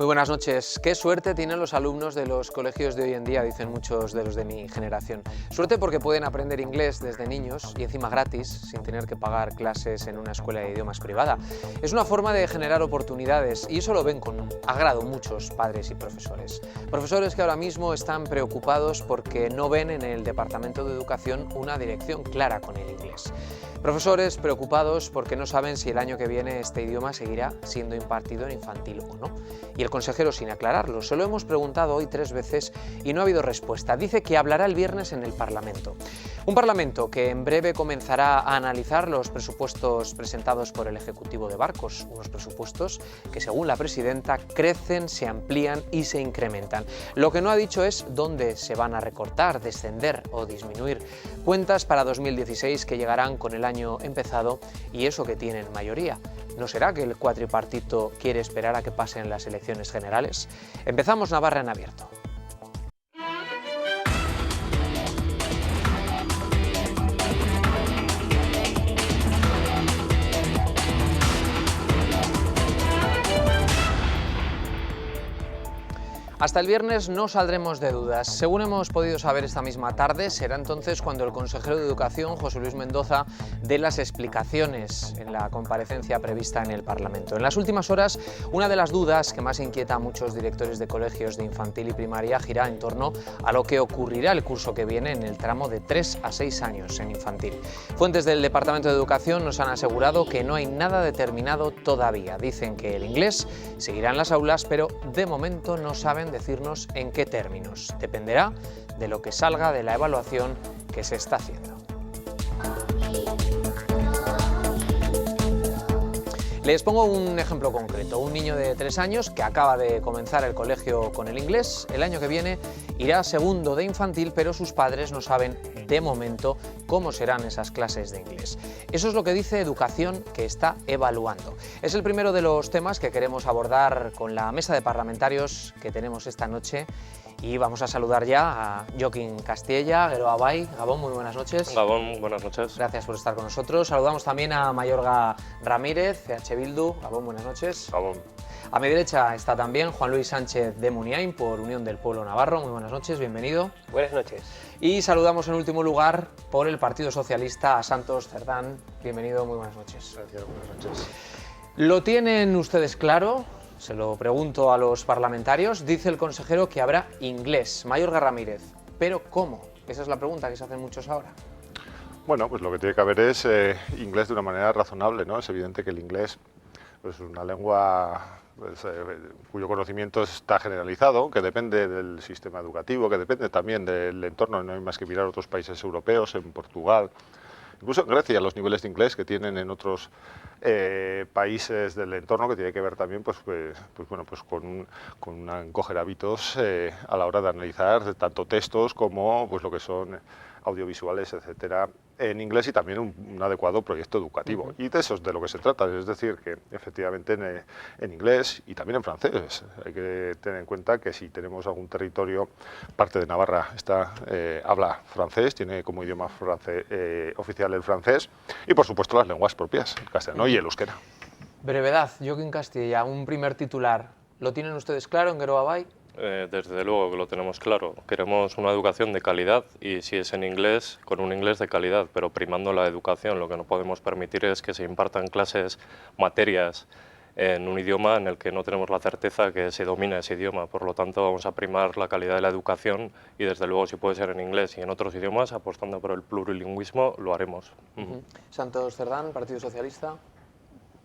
Muy buenas noches. Qué suerte tienen los alumnos de los colegios de hoy en día, dicen muchos de los de mi generación. Suerte porque pueden aprender inglés desde niños y encima gratis, sin tener que pagar clases en una escuela de idiomas privada. Es una forma de generar oportunidades y eso lo ven con agrado muchos padres y profesores. Profesores que ahora mismo están preocupados porque no ven en el Departamento de Educación una dirección clara con el inglés. Profesores preocupados porque no saben si el año que viene este idioma seguirá siendo impartido en infantil o no. Y el consejero sin aclararlo. Se lo hemos preguntado hoy 3 veces y no ha habido respuesta. Dice que hablará el viernes en el Parlamento. Un Parlamento que en breve comenzará a analizar los presupuestos presentados por el Ejecutivo de Barcos. Unos presupuestos que, según la presidenta, crecen, se amplían y se incrementan. Lo que no ha dicho es dónde se van a recortar, descender o disminuir. Cuentas para 2016 que llegarán con el año empezado y eso que tienen mayoría. ¿No será que el cuatripartito quiere esperar a que pasen las elecciones generales? Empezamos Navarra en abierto. Hasta el viernes no saldremos de dudas. Según hemos podido saber esta misma tarde, será entonces cuando el consejero de Educación, José Luis Mendoza, dé las explicaciones en la comparecencia prevista en el Parlamento. En las últimas horas, una de las dudas que más inquieta a muchos directores de colegios de infantil y primaria gira en torno a lo que ocurrirá el curso que viene en el tramo de 3 a 6 años en infantil. Fuentes del Departamento de Educación nos han asegurado que no hay nada determinado todavía. Dicen que el inglés seguirá en las aulas, pero de momento no saben decirnos en qué términos. Dependerá de lo que salga de la evaluación que se está haciendo. Les pongo un ejemplo concreto. Un niño de 3 años que acaba de comenzar el colegio con el inglés, el año que viene irá a segundo de infantil, pero sus padres no saben de momento cómo serán esas clases de inglés. Eso es lo que dice Educación, que está evaluando. Es el primero de los temas que queremos abordar con la mesa de parlamentarios que tenemos esta noche. Y vamos a saludar ya a Joaquín Castella, Geroa Bai. Gabón, muy buenas noches. Gabón, buenas noches. Gracias por estar con nosotros. Saludamos también a Mayorga Ramírez, CH Bildu. Gabón, buenas noches. Gabón. A mi derecha está también Juan Luis Sánchez de Muniain, por Unión del Pueblo Navarro. Muy buenas noches, bienvenido. Buenas noches. Y saludamos en último lugar por el Partido Socialista a Santos Cerdán. Bienvenido, muy buenas noches. Gracias, buenas noches. ¿Lo tienen ustedes claro? Se lo pregunto a los parlamentarios. Dice el consejero que habrá inglés. Mayorga Ramírez. ¿Pero cómo? Esa es la pregunta que se hacen muchos ahora. Bueno, pues lo que tiene que haber es inglés de una manera razonable, ¿no? Es evidente que el inglés pues, es una lengua pues, cuyo conocimiento está generalizado, que depende del sistema educativo, que depende también del entorno. No hay más que mirar otros países europeos, en Portugal, incluso en Grecia, los niveles de inglés que tienen en otros países del entorno, que tiene que ver también pues con coger hábitos a la hora de analizar tanto textos como pues, lo que son audiovisuales, etcétera, en inglés y también un adecuado proyecto educativo. Y de eso es de lo que se trata, es decir, que efectivamente en inglés y también en francés hay que tener en cuenta que si tenemos algún territorio, parte de Navarra habla francés, tiene como idioma oficial el francés y por supuesto las lenguas propias, el castellano y el euskera. Brevedad, Joaquín Castilla, un primer titular. ¿Lo tienen ustedes claro en Geroa Bai? Desde luego que lo tenemos claro. Queremos una educación de calidad y si es en inglés, con un inglés de calidad, pero primando la educación. Lo que no podemos permitir es que se impartan clases, materias en un idioma en el que no tenemos la certeza que se domina ese idioma. Por lo tanto, vamos a primar la calidad de la educación y desde luego si puede ser en inglés y en otros idiomas, apostando por el plurilingüismo, lo haremos. Santos Cerdán, Partido Socialista.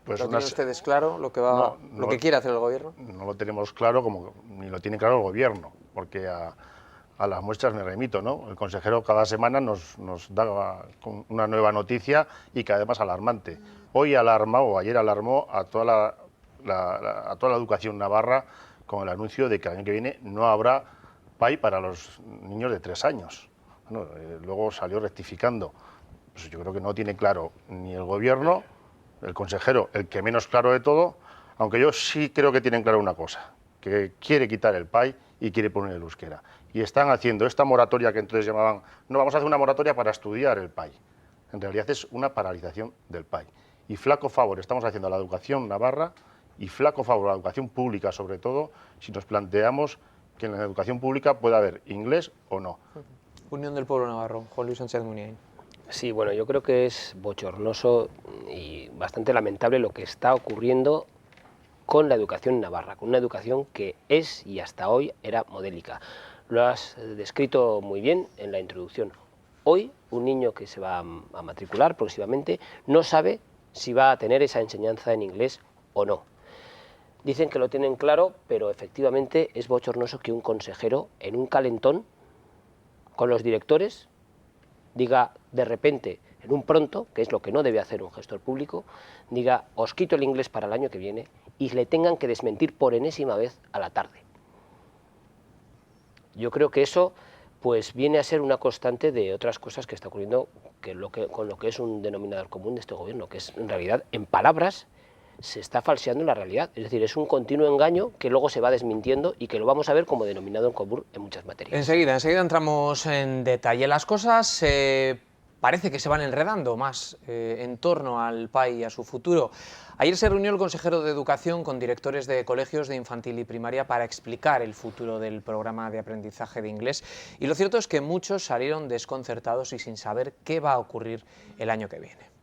Pues ¿Lo tienen ustedes claro lo que quiere hacer el gobierno? No lo tenemos claro, ni lo tiene claro el gobierno, porque a las muestras me remito, ¿no? El consejero cada semana nos da una nueva noticia y que además alarmante. Hoy alarma, o ayer alarmó a toda la educación navarra con el anuncio de que el año que viene no habrá PAI para los niños de 3 años. Bueno, luego salió rectificando. Pues yo creo que no tiene claro ni el gobierno, el consejero, el que menos claro de todo, aunque yo sí creo que tienen claro una cosa, que quiere quitar el PAI y quiere poner el euskera. Y están haciendo esta moratoria que entonces llamaban, no, vamos a hacer una moratoria para estudiar el PAI. En realidad es una paralización del PAI. Y flaco favor estamos haciendo a la educación navarra y flaco favor a la educación pública, sobre todo, si nos planteamos que en la educación pública puede haber inglés o no. Unión del Pueblo Navarro, Juan Luis Sánchez Muniain. Sí, bueno, yo creo que es bochornoso y bastante lamentable lo que está ocurriendo con la educación en Navarra, con una educación que es y hasta hoy era modélica. Lo has descrito muy bien en la introducción. Hoy un niño que se va a matricular próximamente no sabe si va a tener esa enseñanza en inglés o no. Dicen que lo tienen claro, pero efectivamente es bochornoso que un consejero en un calentón con los directores diga de repente, en un pronto, que es lo que no debe hacer un gestor público, diga, os quito el inglés para el año que viene, y le tengan que desmentir por enésima vez a la tarde. Yo creo que eso pues viene a ser una constante de otras cosas que está ocurriendo con lo que es un denominador común de este gobierno, que es en realidad, en palabras, se está falseando la realidad. Es decir, es un continuo engaño que luego se va desmintiendo y que lo vamos a ver como denominador común en muchas materias. Enseguida entramos en detalle. Las cosas parece que se van enredando más en torno al PAI y a su futuro. Ayer se reunió el consejero de Educación con directores de colegios de infantil y primaria para explicar el futuro del programa de aprendizaje de inglés, y lo cierto es que muchos salieron desconcertados y sin saber qué va a ocurrir el año que viene.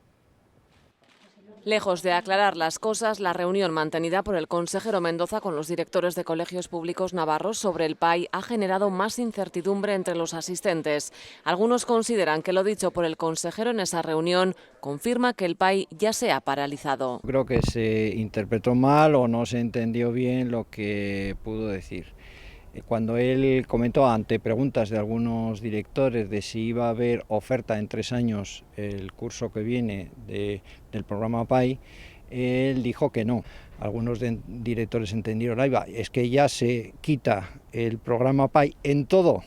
Lejos de aclarar las cosas, la reunión mantenida por el consejero Mendoza con los directores de colegios públicos navarros sobre el PAI ha generado más incertidumbre entre los asistentes. Algunos consideran que lo dicho por el consejero en esa reunión confirma que el PAI ya se ha paralizado. Creo que se interpretó mal o no se entendió bien lo que pudo decir. Cuando él comentó ante preguntas de algunos directores de si iba a haber oferta en 3 años el curso que viene del programa PAI, él dijo que no. Algunos directores entendieron, ahí va, es que ya se quita el programa PAI en todo.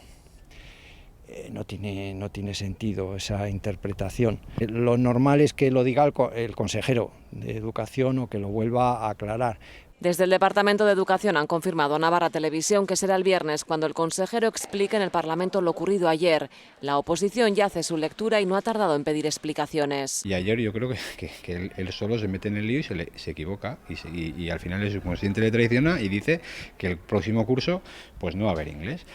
No tiene sentido esa interpretación. Lo normal es que lo diga el consejero de Educación o que lo vuelva a aclarar. Desde el Departamento de Educación han confirmado a Navarra Televisión que será el viernes cuando el consejero explique en el Parlamento lo ocurrido ayer. La oposición ya hace su lectura y no ha tardado en pedir explicaciones. Y ayer yo creo que él solo se mete en el lío y se equivoca y al final el subconsciente le traiciona y dice que el próximo curso pues no va a haber inglés.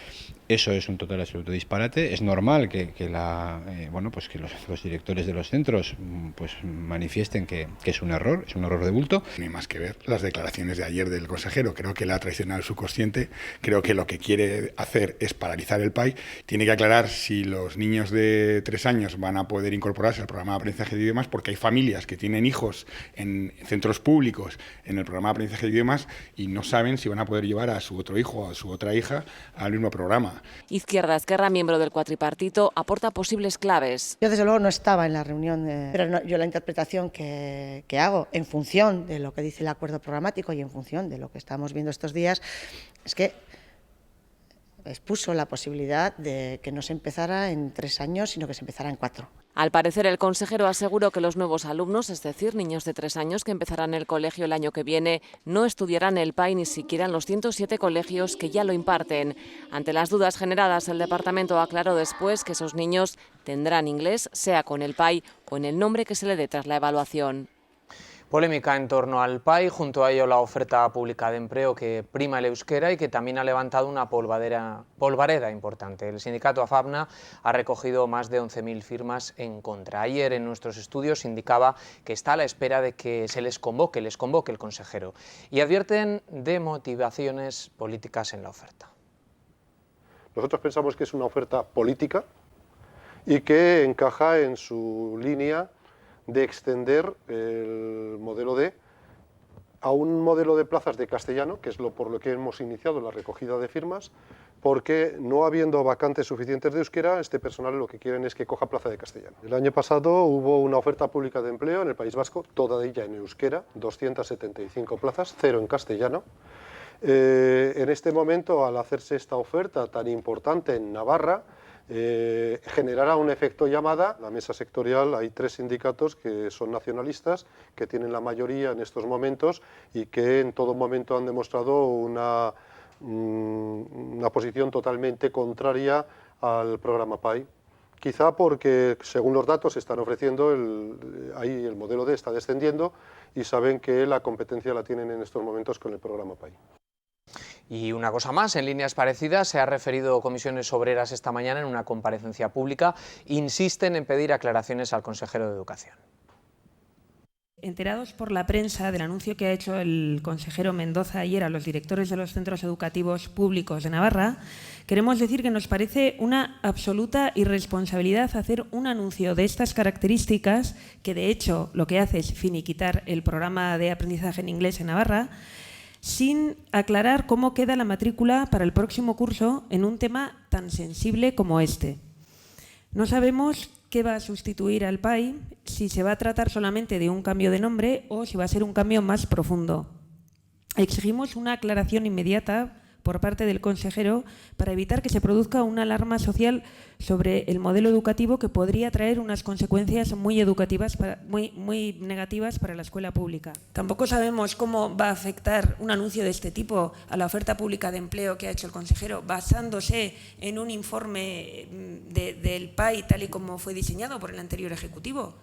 Eso es un total absoluto disparate. Es normal que los directores de los centros pues manifiesten que es un error de bulto. No hay más que ver las declaraciones de ayer del consejero. Creo que le ha traicionado el subconsciente. Creo que lo que quiere hacer es paralizar el PAI. Tiene que aclarar si los niños de 3 años van a poder incorporarse al programa de aprendizaje de idiomas, porque hay familias que tienen hijos en centros públicos en el programa de aprendizaje de idiomas y no saben si van a poder llevar a su otro hijo o a su otra hija al mismo programa. Izquierda Esquerra, miembro del cuatripartito, aporta posibles claves. Yo desde luego no estaba en la reunión, pero yo la interpretación que hago en función de lo que dice el acuerdo programático y en función de lo que estamos viendo estos días es que expuso la posibilidad de que no se empezara en 3 años, sino que se empezara en 4. Al parecer, el consejero aseguró que los nuevos alumnos, es decir, niños de 3 años que empezarán el colegio el año que viene, no estudiarán el PAI ni siquiera en los 107 colegios que ya lo imparten. Ante las dudas generadas, el departamento aclaró después que esos niños tendrán inglés, sea con el PAI o en el nombre que se le dé tras la evaluación. Polémica en torno al PAI, junto a ello la oferta pública de empleo que prima el euskera y que también ha levantado una polvareda importante. El sindicato AFAPNA ha recogido más de 11.000 firmas en contra. Ayer en nuestros estudios indicaba que está a la espera de que les convoque el consejero, y advierten de motivaciones políticas en la oferta. Nosotros pensamos que es una oferta política y que encaja en su línea de extender el modelo D a un modelo de plazas de castellano, que es por lo que hemos iniciado la recogida de firmas, porque no habiendo vacantes suficientes de euskera, este personal lo que quieren es que coja plaza de castellano. El año pasado hubo una oferta pública de empleo en el País Vasco, toda ella en euskera, 275 plazas, 0 en castellano. En este momento, al hacerse esta oferta tan importante en Navarra, generará un efecto llamada. La mesa sectorial, hay 3 sindicatos que son nacionalistas, que tienen la mayoría en estos momentos y que en todo momento han demostrado una posición totalmente contraria al programa PAI. Quizá porque, según los datos, están ofreciendo, ahí el modelo D está descendiendo y saben que la competencia la tienen en estos momentos con el programa PAI. Y una cosa más, en líneas parecidas, se ha referido Comisiones Obreras esta mañana en una comparecencia pública, insisten en pedir aclaraciones al consejero de Educación. Enterados por la prensa del anuncio que ha hecho el consejero Mendoza ayer a los directores de los centros educativos públicos de Navarra, queremos decir que nos parece una absoluta irresponsabilidad hacer un anuncio de estas características, que de hecho lo que hace es finiquitar el programa de aprendizaje en inglés en Navarra, sin aclarar cómo queda la matrícula para el próximo curso en un tema tan sensible como este. No sabemos qué va a sustituir al PAI, si se va a tratar solamente de un cambio de nombre o si va a ser un cambio más profundo. Exigimos una aclaración inmediata por parte del consejero para evitar que se produzca una alarma social sobre el modelo educativo que podría traer unas consecuencias muy negativas para la escuela pública. Tampoco sabemos cómo va a afectar un anuncio de este tipo a la oferta pública de empleo que ha hecho el consejero, basándose en un informe del PAI tal y como fue diseñado por el anterior ejecutivo.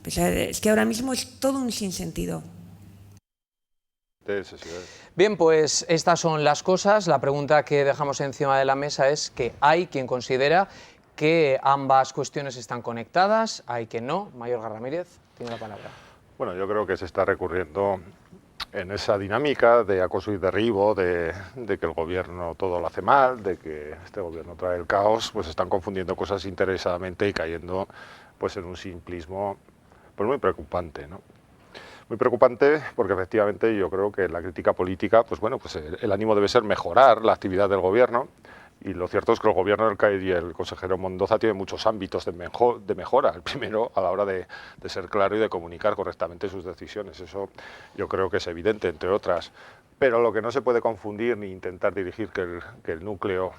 Pues es que ahora mismo es todo un sinsentido. Bien, pues estas son las cosas. La pregunta que dejamos encima de la mesa es que hay quien considera que ambas cuestiones están conectadas, hay quien no. Mayorga Ramírez, tiene la palabra. Bueno, yo creo que se está recurriendo en esa dinámica de acoso y derribo, de que el gobierno todo lo hace mal, de que este gobierno trae el caos, pues están confundiendo cosas interesadamente y cayendo pues en un simplismo pues muy preocupante, ¿no? Muy preocupante porque efectivamente yo creo que la crítica política, pues bueno, pues el ánimo debe ser mejorar la actividad del gobierno, y lo cierto es que el gobierno del CAI y el consejero Mendoza tienen muchos ámbitos de mejora. El primero a la hora de ser claro y de comunicar correctamente sus decisiones, eso yo creo que es evidente, entre otras. Pero lo que no se puede confundir ni intentar dirigir que el núcleo,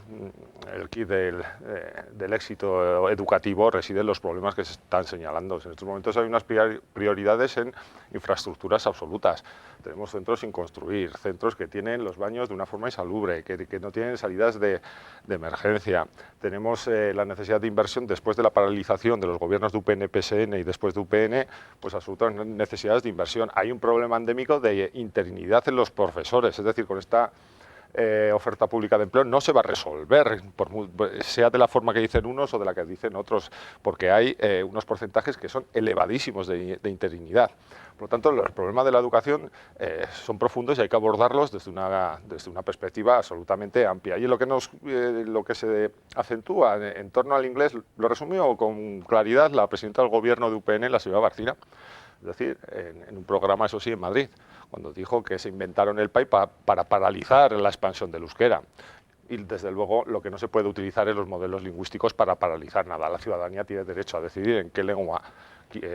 el kit del éxito educativo reside en los problemas que se están señalando. En estos momentos hay unas prioridades en infraestructuras absolutas. Tenemos centros sin construir, centros que tienen los baños de una forma insalubre, que no tienen salidas de emergencia. Tenemos la necesidad de inversión después de la paralización de los gobiernos de UPN-PSN y después de UPN, pues absolutas necesidades de inversión. Hay un problema endémico de interinidad en los profesores. Es decir, con esta oferta pública de empleo no se va a resolver, sea de la forma que dicen unos o de la que dicen otros, porque hay unos porcentajes que son elevadísimos de interinidad. Por lo tanto, los problemas de la educación son profundos y hay que abordarlos desde una perspectiva absolutamente amplia. Y lo que se acentúa en torno al inglés lo resumió con claridad la presidenta del gobierno de UPN, la señora Barcina, es decir, en un programa, eso sí, en Madrid, cuando dijo que se inventaron el PAI para paralizar la expansión del euskera. Y desde luego lo que no se puede utilizar es los modelos lingüísticos para paralizar nada. La ciudadanía tiene derecho a decidir en qué lengua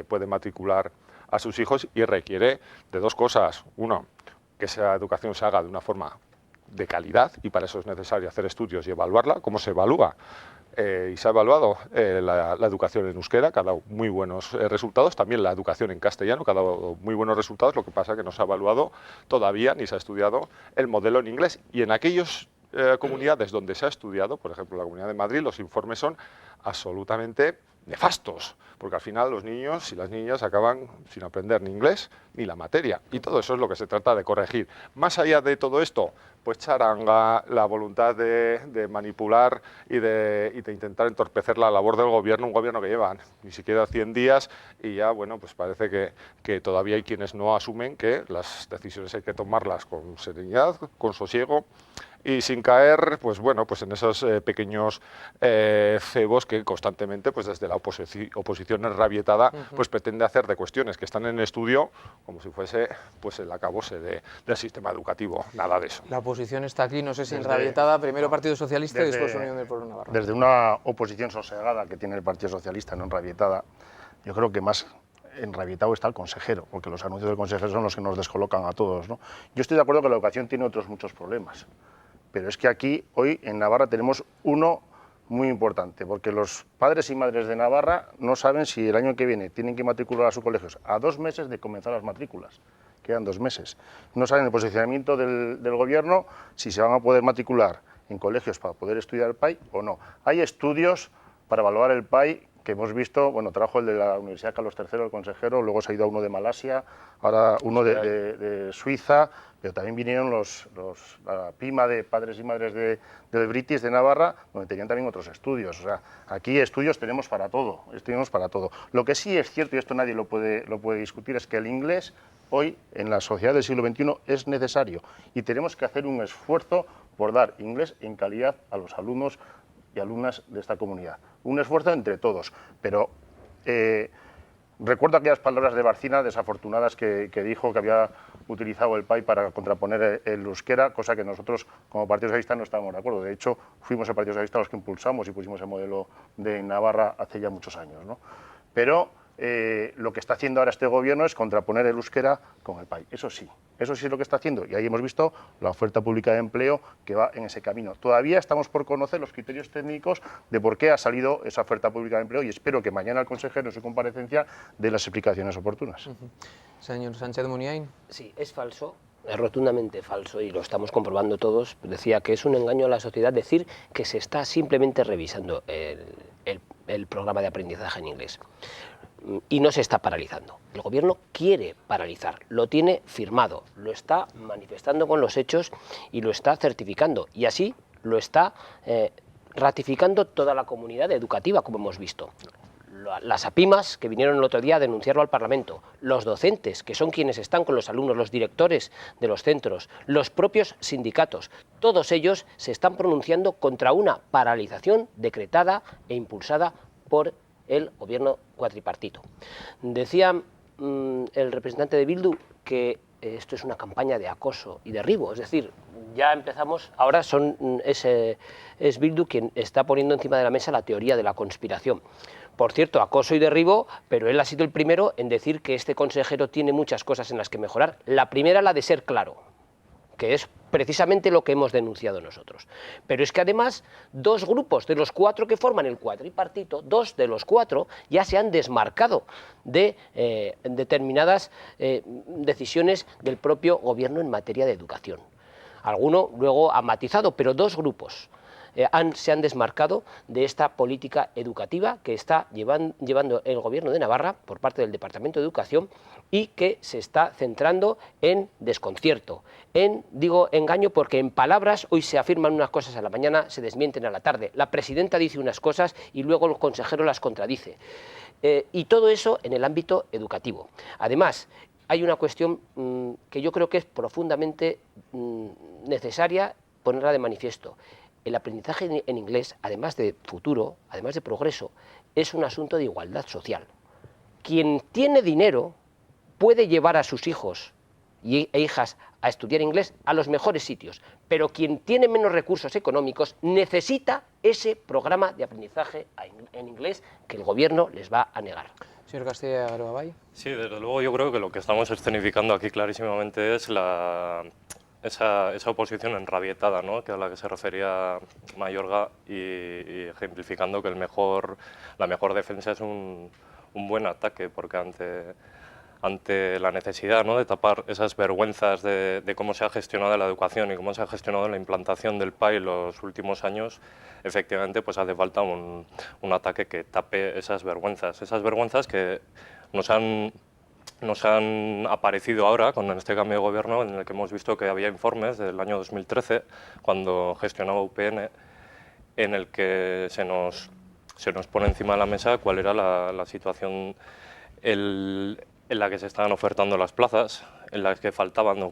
puede matricular a sus hijos y requiere de dos cosas. Uno, que esa educación se haga de una forma de calidad, y para eso es necesario hacer estudios y evaluarla. ¿Cómo se evalúa? Y se ha evaluado la educación en euskera, que ha dado muy buenos resultados, también la educación en castellano, que ha dado muy buenos resultados. Lo que pasa es que no se ha evaluado todavía ni se ha estudiado el modelo en inglés, y en aquellos comunidades donde se ha estudiado, por ejemplo la Comunidad de Madrid, los informes son absolutamente nefastos, porque al final los niños y las niñas acaban sin aprender ni inglés ni la materia, y todo eso es lo que se trata de corregir. Más allá de todo esto, pues charanga, la voluntad de manipular y de intentar entorpecer la labor del gobierno, un gobierno que lleva ni siquiera 100 días y ya, bueno, pues parece que todavía hay quienes no asumen que las decisiones hay que tomarlas con serenidad, con sosiego, y sin caer, pues bueno, pues en esos pequeños cebos que constantemente, pues desde la oposición enrabietada, pues pretende hacer de cuestiones que están en estudio como si fuese pues el acabose del sistema educativo. Nada de eso. La oposición está aquí, no sé si enrabietada, primero Partido Socialista y después Unión del Pueblo Navarro. Desde una oposición sosegada que tiene el Partido Socialista, no enrabietada, yo creo que más enrabietado está el consejero, porque los anuncios del consejero son los que nos descolocan a todos, ¿no? Yo estoy de acuerdo que la educación tiene otros muchos problemas, pero es que aquí, hoy, en Navarra, tenemos uno muy importante, porque los padres y madres de Navarra no saben si el año que viene tienen que matricular a sus colegios a 2 meses de comenzar las matrículas. Quedan 2 meses. No saben el posicionamiento del gobierno, si se van a poder matricular en colegios para poder estudiar el PAI o no. Hay estudios para evaluar el PAI que hemos visto, bueno, trajo el de la Universidad Carlos III, el consejero, luego se ha ido a uno de Malasia, ahora uno de Suiza, pero también vinieron la prima de padres y madres del British de Navarra, donde tenían también otros estudios. O sea, aquí estudios tenemos para todo, Lo que sí es cierto, y esto nadie lo puede discutir, es que el inglés hoy, en la sociedad del siglo XXI, es necesario y tenemos que hacer un esfuerzo por dar inglés en calidad a los alumnos y alumnas de esta comunidad. Un esfuerzo entre todos, pero recuerdo aquellas palabras de Barcina desafortunadas que dijo que había utilizado el PAI para contraponer el euskera, cosa que nosotros como Partido Socialista no estábamos de acuerdo. De hecho, fuimos el Partido Socialista los que impulsamos y pusimos el modelo de Navarra hace ya muchos años, ¿no? Pero lo que está haciendo ahora este gobierno es contraponer el euskera con el PAI. Eso sí es lo que está haciendo, y ahí hemos visto la oferta pública de empleo que va en ese camino. Todavía estamos por conocer los criterios técnicos de por qué ha salido esa oferta pública de empleo, y espero que mañana el consejero en su comparecencia dé las explicaciones oportunas. Señor Sánchez Muniain. Sí, es falso. Es rotundamente falso y lo estamos comprobando todos. Decía que es un engaño a la sociedad decir que se está simplemente revisando el programa de aprendizaje en inglés. Y no se está paralizando. El gobierno quiere paralizar, lo tiene firmado, lo está manifestando con los hechos y lo está certificando. Y así lo está ratificando toda la comunidad educativa, como hemos visto. Las APIMAS, que vinieron el otro día a denunciarlo al Parlamento, los docentes, que son quienes están con los alumnos, los directores de los centros, los propios sindicatos, todos ellos se están pronunciando contra una paralización decretada e impulsada por el gobierno cuatripartito. Decía el representante de Bildu que esto es una campaña de acoso y derribo, es decir, ya empezamos, ahora es Bildu quien está poniendo encima de la mesa la teoría de la conspiración. Por cierto, acoso y derribo, pero él ha sido el primero en decir que este consejero tiene muchas cosas en las que mejorar. La primera, la de ser claro, que es precisamente lo que hemos denunciado nosotros. Pero es que además, dos grupos de los 4 que forman el cuatripartito, 2 de los 4 ya se han desmarcado de determinadas decisiones del propio gobierno en materia de educación. Alguno luego ha matizado, pero 2 grupos se han desmarcado de esta política educativa que está llevando el Gobierno de Navarra por parte del Departamento de Educación y que se está centrando en desconcierto, digo engaño porque en palabras hoy se afirman unas cosas a la mañana, se desmienten a la tarde. La presidenta dice unas cosas y luego el consejero las contradice. Y todo eso en el ámbito educativo. Además, hay una cuestión que yo creo que es profundamente necesaria ponerla de manifiesto. El aprendizaje en inglés, además de futuro, además de progreso, es un asunto de igualdad social. Quien tiene dinero puede llevar a sus hijos e hijas a estudiar inglés a los mejores sitios, pero quien tiene menos recursos económicos necesita ese programa de aprendizaje en inglés que el gobierno les va a negar. Señor Castilla Garbabay. Sí, desde luego yo creo que lo que estamos escenificando aquí clarísimamente es esa oposición enrabietada, ¿no?, que a la que se refería Mayorga y ejemplificando que la mejor defensa es un buen ataque, porque ante la necesidad, ¿no?, de tapar esas vergüenzas de cómo se ha gestionado la educación y cómo se ha gestionado la implantación del PAI los últimos años, efectivamente pues hace falta un ataque que tape esas vergüenzas que nos han aparecido ahora con este cambio de gobierno, en el que hemos visto que había informes del año 2013, cuando gestionaba UPN, en el que se nos pone encima de la mesa cuál era la situación en la que se estaban ofertando las plazas, en las que faltaban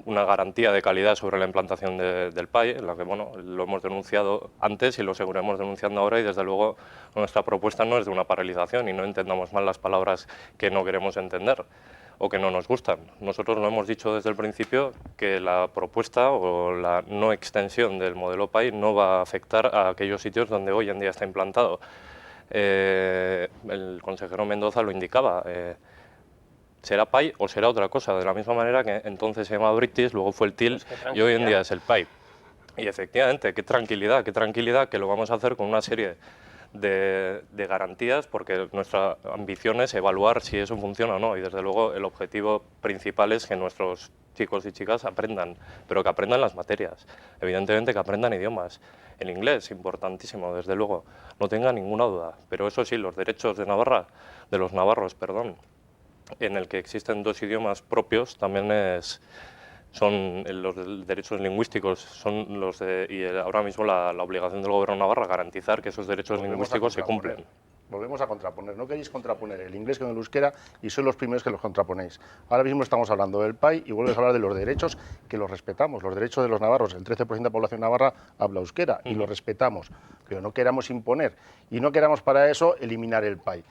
una garantía de calidad sobre la implantación del PAI, en la que bueno, lo hemos denunciado antes y lo seguiremos denunciando ahora, y desde luego nuestra propuesta no es de una paralización, y no entendamos mal las palabras que no queremos entender o que no nos gustan. Nosotros lo hemos dicho desde el principio, que la propuesta o la no extensión del modelo PAI no va a afectar a aquellos sitios donde hoy en día está implantado. El consejero Mendoza lo indicaba, será PAI o será otra cosa, de la misma manera que entonces se llamaba British, luego fue el TIL y hoy en día es el PAI. Y efectivamente, qué tranquilidad que lo vamos a hacer con una serie de garantías, porque nuestra ambición es evaluar si eso funciona o no, y desde luego el objetivo principal es que nuestros chicos y chicas aprendan, pero que aprendan las materias, evidentemente que aprendan idiomas. El inglés, importantísimo, desde luego, no tenga ninguna duda, pero eso sí, los derechos de Navarra, de los navarros, perdón, en el que existen 2 idiomas propios, también son los derechos lingüísticos, son los de, y ahora mismo la obligación del Gobierno de Navarra garantizar que esos derechos lingüísticos se cumplen. Volvemos a contraponer, no queréis contraponer el inglés con el euskera y sois los primeros que los contraponéis. Ahora mismo estamos hablando del PAI y vuelves a hablar de los derechos, que los respetamos, los derechos de los navarros. El 13% de la población navarra habla euskera y lo respetamos, pero no queramos imponer y no queramos para eso eliminar el PAI.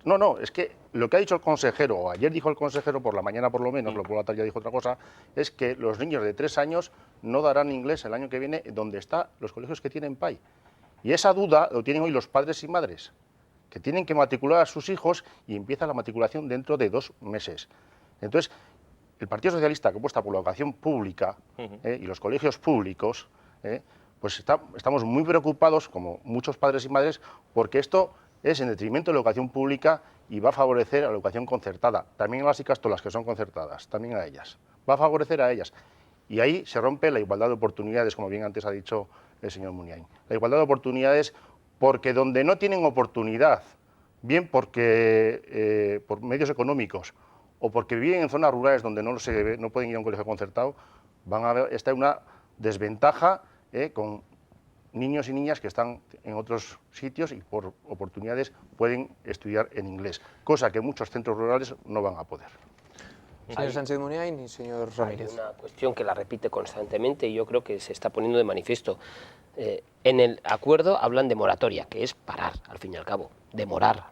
No, es que lo que ha dicho el consejero, o ayer dijo el consejero, por la mañana por lo menos, luego por la tarde ya dijo otra cosa, es que los niños de 3 años no darán inglés el año que viene donde están los colegios que tienen PAI. Y esa duda lo tienen hoy los padres y madres, que tienen que matricular a sus hijos y empieza la matriculación dentro de 2 meses. Entonces, el Partido Socialista, que apuesta por la educación pública y los colegios públicos, pues estamos muy preocupados, como muchos padres y madres, porque esto es en detrimento de la educación pública y va a favorecer a la educación concertada, también a las ikastolas que son concertadas, también a ellas, va a favorecer a ellas. Y ahí se rompe la igualdad de oportunidades, como bien antes ha dicho el señor Muniain. La igualdad de oportunidades porque donde no tienen oportunidad, bien porque por medios económicos o porque viven en zonas rurales donde no pueden ir a un colegio concertado, van a ver, está una desventaja con niños y niñas que están en otros sitios y por oportunidades pueden estudiar en inglés, cosa que muchos centros rurales no van a poder. Señor Sánchez Muniain y señor Ramírez. Hay una cuestión que la repite constantemente y yo creo que se está poniendo de manifiesto. En el acuerdo hablan de moratoria, que es parar, al fin y al cabo, demorar.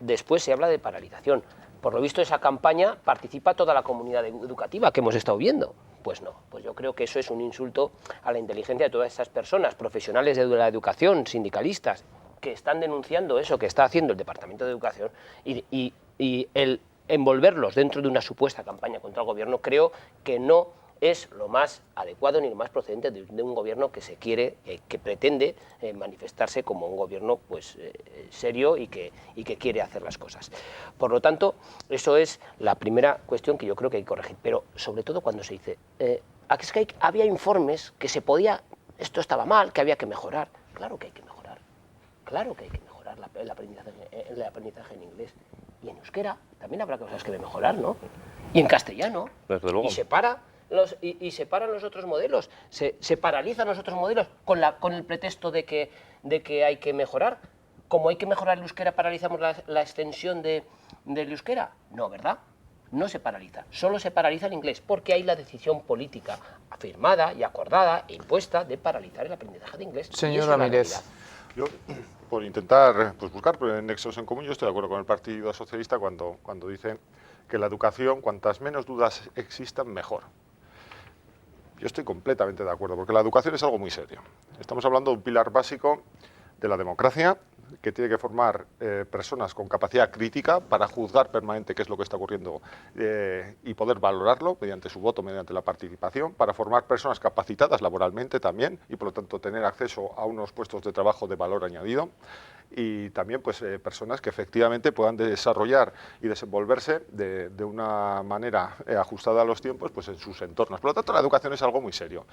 Después se habla de paralización. Por lo visto, esa campaña participa toda la comunidad educativa que hemos estado viendo. Pues no, pues yo creo que eso es un insulto a la inteligencia de todas esas personas, profesionales de la educación, sindicalistas, que están denunciando eso que está haciendo el Departamento de Educación y el envolverlos dentro de una supuesta campaña contra el gobierno creo que no es lo más adecuado ni lo más procedente de un gobierno que se quiere, que pretende manifestarse como un gobierno pues serio y que quiere hacer las cosas. Por lo tanto, eso es la primera cuestión que yo creo que hay que corregir. Pero sobre todo cuando se dice, es que había informes que se podía, esto estaba mal, que había que mejorar. Claro que hay que mejorar. Claro que hay que mejorar el aprendizaje en inglés. Y en euskera también habrá cosas que mejorar, ¿no? Y en castellano. Desde luego. Y separan los otros modelos, se paralizan los otros modelos con el pretexto de que hay que mejorar. Como hay que mejorar el euskera, paralizamos la extensión del euskera. No, ¿verdad? No se paraliza, solo se paraliza el inglés, porque hay la decisión política afirmada y acordada e impuesta de paralizar el aprendizaje de inglés. Señor Ramírez. Yo, por intentar buscar nexos en común, yo estoy de acuerdo con el Partido Socialista cuando dice que la educación, cuantas menos dudas existan, mejor. Yo estoy completamente de acuerdo, porque la educación es algo muy serio. Estamos hablando de un pilar básico de la democracia, que tiene que formar personas con capacidad crítica para juzgar permanente qué es lo que está ocurriendo y poder valorarlo mediante su voto, mediante la participación, para formar personas capacitadas laboralmente también y por lo tanto tener acceso a unos puestos de trabajo de valor añadido y también pues personas que efectivamente puedan desarrollar y desenvolverse de una manera ajustada a los tiempos pues en sus entornos. Por lo tanto, la educación es algo muy serio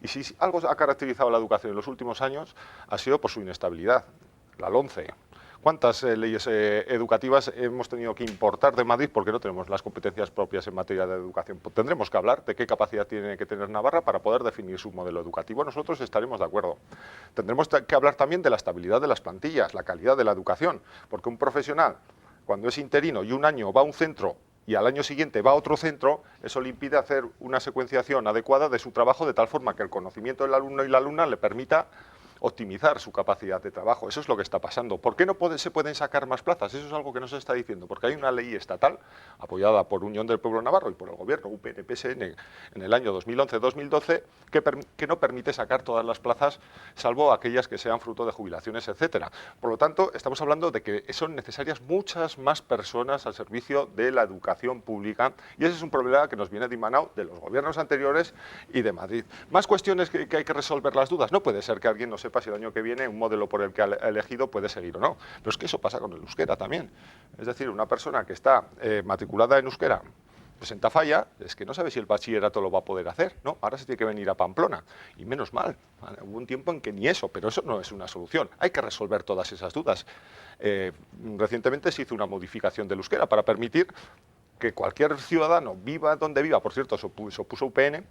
y si algo ha caracterizado la educación en los últimos años ha sido por su inestabilidad. La LOMCE. ¿Cuántas leyes educativas hemos tenido que importar de Madrid porque no tenemos las competencias propias en materia de educación? Pues tendremos que hablar de qué capacidad tiene que tener Navarra para poder definir su modelo educativo. Nosotros estaremos de acuerdo. Tendremos que hablar también de la estabilidad de las plantillas, la calidad de la educación, porque un profesional, cuando es interino y un año va a un centro y al año siguiente va a otro centro, eso le impide hacer una secuenciación adecuada de su trabajo de tal forma que el conocimiento del alumno y la alumna le permita optimizar su capacidad de trabajo. Eso es lo que está pasando. ¿Por qué no se pueden sacar más plazas? Eso es algo que no se está diciendo, porque hay una ley estatal apoyada por Unión del Pueblo Navarro y por el Gobierno, UPN-PSN, en el año 2011-2012, que no permite sacar todas las plazas, salvo aquellas que sean fruto de jubilaciones, etcétera. Por lo tanto, estamos hablando de que son necesarias muchas más personas al servicio de la educación pública, y ese es un problema que nos viene dimanado de los gobiernos anteriores y de Madrid. Más cuestiones que hay que resolver las dudas. No puede ser que alguien no sepa sepa si el año que viene un modelo por el que ha elegido puede seguir o no. Pero es que eso pasa con el euskera también. Es decir, una persona que está matriculada en euskera pues en Tafalla, es que no sabe si el bachillerato lo va a poder hacer, ¿no? Ahora se tiene que venir a Pamplona, y menos mal, hubo un tiempo en que ni eso, pero eso no es una solución, hay que resolver todas esas dudas. Recientemente se hizo una modificación del euskera para permitir que cualquier ciudadano, viva donde viva, por cierto, se opuso UPN,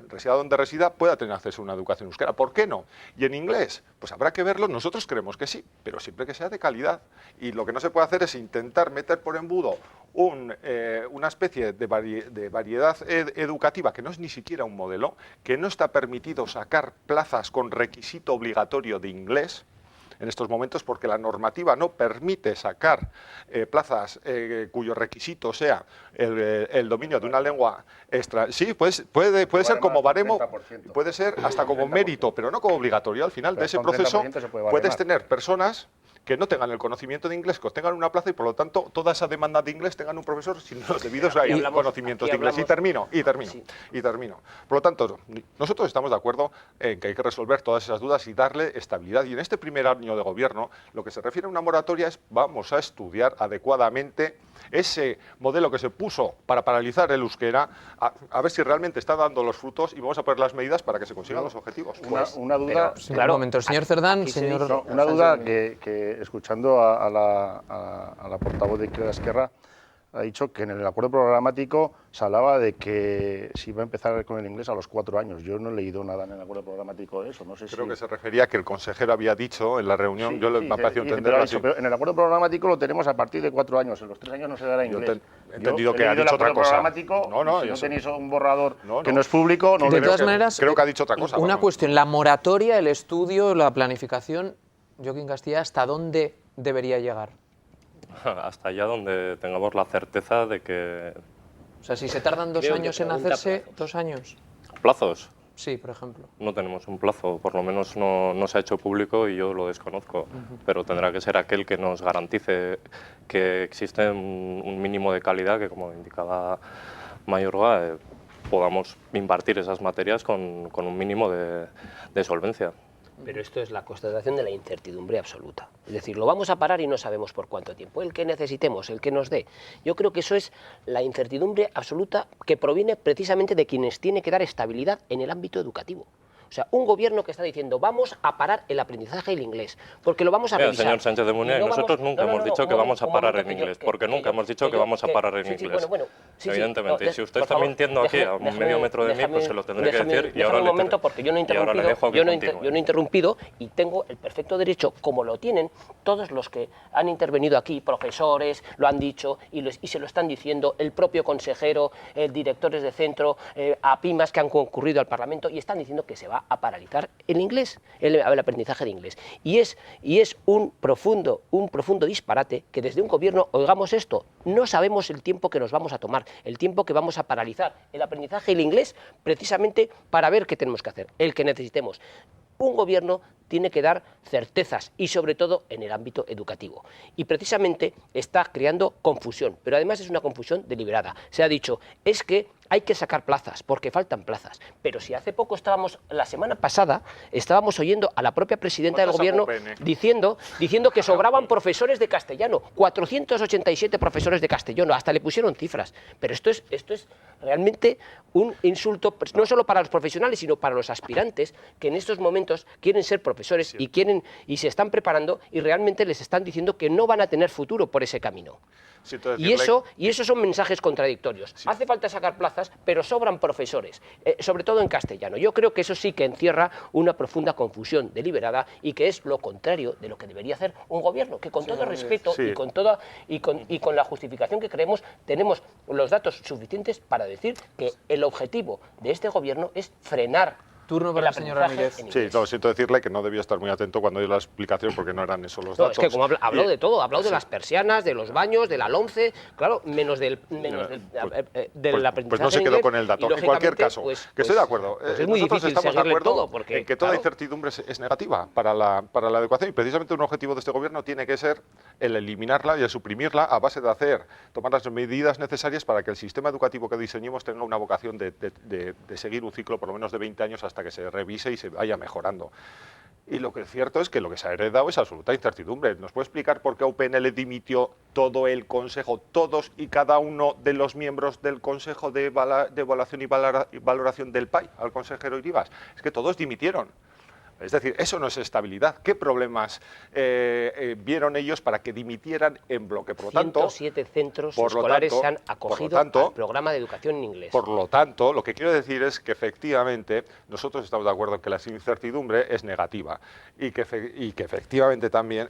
resida donde resida, pueda tener acceso a una educación euskera. ¿Por qué no? Y en inglés, pues habrá que verlo, nosotros creemos que sí, pero siempre que sea de calidad. Y lo que no se puede hacer es intentar meter por embudo una especie de variedad educativa, que no es ni siquiera un modelo, que no está permitido sacar plazas con requisito obligatorio de inglés, en estos momentos, porque la normativa no permite sacar plazas cuyo requisito sea el dominio de una lengua extra. Sí, pues puede ser como baremo, puede ser hasta como mérito, pero no como obligatorio. Al final de ese proceso puedes tener personas que no tengan el conocimiento de inglés, que tengan una plaza y por lo tanto toda esa demanda de inglés tengan un profesor sin los debidos conocimientos de inglés. Y termino. Por lo tanto, nosotros estamos de acuerdo en que hay que resolver todas esas dudas y darle estabilidad. Y en este primer año de gobierno, lo que se refiere a una moratoria es vamos a estudiar adecuadamente ese modelo que se puso para paralizar el euskera, a ver si realmente está dando los frutos y vamos a poner las medidas para que se consigan los objetivos. Una duda, claro, un momento, señor Cerdán, una duda que escuchando a la portavoz de Izquierda Esquerra, ha dicho que en el acuerdo programático se hablaba de que se iba a empezar con el inglés a los 4 años. Yo no he leído nada en el acuerdo programático de eso. No sé Creo que se refería a que el consejero había dicho en la reunión, me ha parecido entenderlo así. Pero en el acuerdo programático lo tenemos a partir de 4 años. En los 3 años no se dará inglés. He entendido que ha dicho otra cosa. Si no tenéis un borrador que no es público... De todas maneras, creo que ha dicho otra cosa. Una cuestión, la moratoria, el estudio, la planificación, Joaquín Castilla, ¿hasta dónde debería llegar? Hasta allá donde tengamos la certeza de que... O sea, si se tardan 2 años en hacerse, 2 años. ¿Plazos? Sí, por ejemplo. No tenemos un plazo, por lo menos no se ha hecho público y yo lo desconozco, pero tendrá que ser aquel que nos garantice que existe un mínimo de calidad, que como indicaba Mayorga, podamos impartir esas materias con un mínimo de solvencia. Pero esto es la constatación de la incertidumbre absoluta. Es decir, lo vamos a parar y no sabemos por cuánto tiempo. El que necesitemos, el que nos dé. Yo creo que eso es la incertidumbre absoluta que proviene precisamente de quienes tienen que dar estabilidad en el ámbito educativo. O sea, un gobierno que está diciendo vamos a parar el aprendizaje del inglés, porque lo vamos a revisar. Señor Sánchez de Munier, nosotros nunca hemos dicho que vamos a parar en inglés, porque nunca hemos dicho que vamos a parar en inglés. Evidentemente, y si usted está mintiendo aquí a medio metro de mí, pues se lo tendré que decir y ahora un momento, porque yo no he interrumpido y tengo el perfecto derecho, como lo tienen todos los que han intervenido aquí, profesores, lo han dicho y se lo están diciendo, el propio consejero, directores de centro, APIMAS que han concurrido al Parlamento y están diciendo que se va a paralizar el inglés, el aprendizaje de inglés. Y es un profundo disparate que desde un gobierno oigamos esto. No sabemos el tiempo que nos vamos a tomar, el tiempo que vamos a paralizar el aprendizaje del inglés, precisamente para ver qué tenemos que hacer, el que necesitemos. Un gobierno tiene que dar certezas y sobre todo en el ámbito educativo. Y precisamente está creando confusión, pero además es una confusión deliberada. Se ha dicho, es que hay que sacar plazas, porque faltan plazas. Pero si hace poco la semana pasada, estábamos oyendo a la propia presidenta del gobierno diciendo que sobraban profesores de castellano, 487 profesores de castellano, hasta le pusieron cifras. Pero esto es realmente un insulto, no solo para los profesionales, sino para los aspirantes, que en estos momentos quieren ser profesores y se están preparando y realmente les están diciendo que no van a tener futuro por ese camino. Y eso son mensajes contradictorios. Sí. Hace falta sacar plazas, pero sobran profesores, sobre todo en castellano. Yo creo que eso sí que encierra una profunda confusión deliberada y que es lo contrario de lo que debería hacer un gobierno, que con todo respeto y con la justificación que creemos, tenemos los datos suficientes para decir que el objetivo de este gobierno es frenar. Turno para el señor Ramírez. Sí, lo siento decirle que no debía estar muy atento cuando dio la explicación porque no eran esos los datos. Es que como habló de todo, habló de las persianas, de los baños, de la LOMCE, claro, menos del aprendizaje. Pues no se quedó con el dato. En cualquier caso, que estoy de acuerdo. Es muy difícil estamos de acuerdo todo porque, en que toda incertidumbre es negativa para la educación y precisamente un objetivo de este gobierno tiene que ser el eliminarla y el suprimirla a base de tomar las medidas necesarias para que el sistema educativo que diseñemos tenga una vocación de seguir un ciclo por lo menos de 20 años hasta que se revise y se vaya mejorando. Y lo que es cierto es que lo que se ha heredado es absoluta incertidumbre. ¿Nos puede explicar por qué a UPN le dimitió todo el Consejo, todos y cada uno de los miembros del Consejo de Evaluación y Valoración del PAI, al consejero Irigas? Es que todos dimitieron. Es decir, eso no es estabilidad. ¿Qué problemas vieron ellos para que dimitieran en bloque? Por lo tanto, 107 centros escolares se han acogido al programa de educación en inglés. Por lo tanto, lo que quiero decir es que efectivamente nosotros estamos de acuerdo en que la incertidumbre es negativa y que efectivamente también